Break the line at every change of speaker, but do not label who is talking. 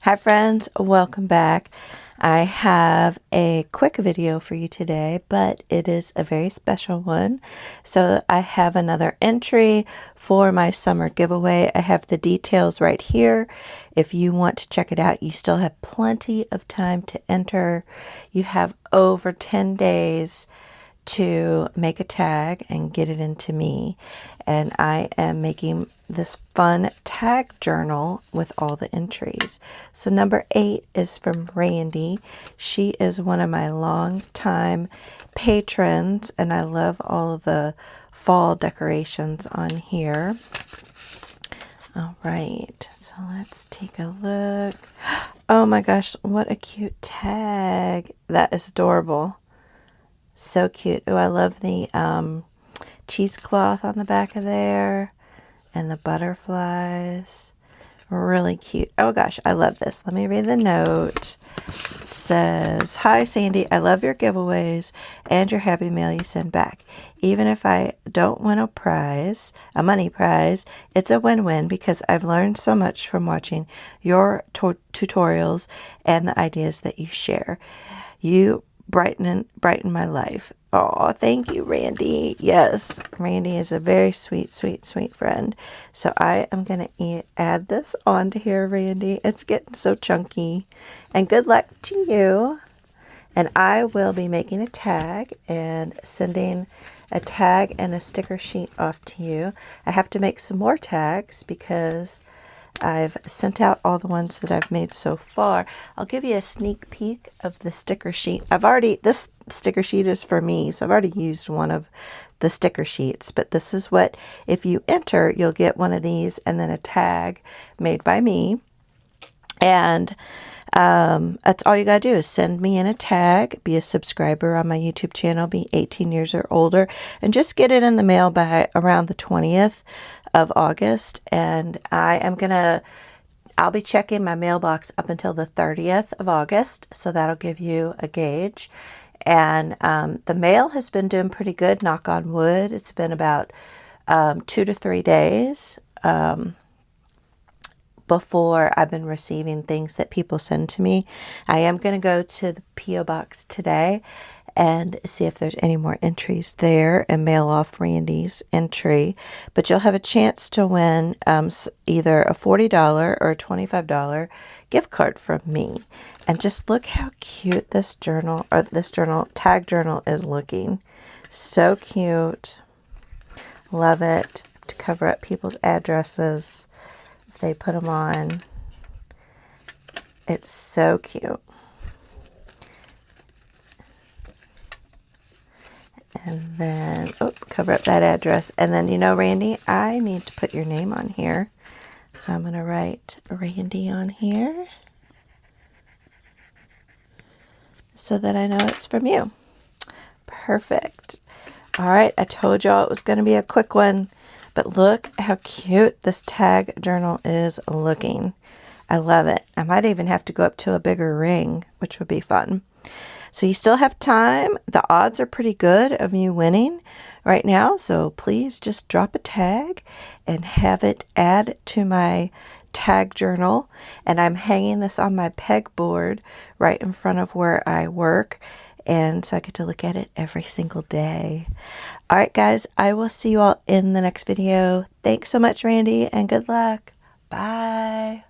Hi friends, welcome back. I have a quick video for you today, but it is a very special one. So I have another entry for my summer giveaway. I have the details right here. If you want to check it out, you still have plenty of time to enter. You have over 10 days to make a tag and get it into me. And I am making this fun tag journal with all the entries. So number 8 is from Randi. She is one of my longtime patrons, and I love all of the fall decorations on here. All right, so let's take a look. Oh my gosh, what a cute tag. That is adorable. So cute. Oh, I love the cheesecloth on the back of there and the butterflies. Really cute. Oh gosh, I love this. Let me read the note. It says, "Hi Sandy, I love your giveaways and your happy mail you send back. Even if I don't win a prize, a money prize, it's a win-win because I've learned so much from watching your tutorials and the ideas that you share. You brighten my life." Oh, thank you, Randi. Yes, Randi is a very sweet, sweet, sweet friend. So I am going to add this on to here, Randi. It's getting so chunky. And good luck to you. And I will be making a tag and sending a tag and a sticker sheet off to you. I have to make some more tags because I've sent out all the ones that I've made so far. I'll give you a sneak peek of the sticker sheet. This sticker sheet is for me, so I've already used one of the sticker sheets, but this is what, if you enter, you'll get one of these and then a tag made by me. And that's all you gotta do is send me in a tag, be a subscriber on my YouTube channel, be 18 years or older, and just get it in the mail by around the 20th of August. And I'll be checking my mailbox up until the 30th of August, so that'll give you a gauge. And the mail has been doing pretty good, knock on wood. It's been about 2 to 3 days before I've been receiving things that people send to me. I am going to go to the P.O. box today and see if there's any more entries there and mail off Randi's entry. But you'll have a chance to win either a $40 or a $25 gift card from me. And just look how cute this tag journal is looking. So cute. Love it. To cover up people's addresses if they put them on. It's so cute. And then, cover up that address. And then, Randi, I need to put your name on here. So I'm going to write Randi on here so that I know it's from you. Perfect. All right, I told y'all it was going to be a quick one, but look how cute this tag journal is looking. I love it. I might even have to go up to a bigger ring, which would be fun. So you still have time. The odds are pretty good of you winning right now. So please just drop a tag and have it add to my tag journal. And I'm hanging this on my pegboard right in front of where I work. And so I get to look at it every single day. All right, guys, I will see you all in the next video. Thanks so much, Randi, and good luck. Bye.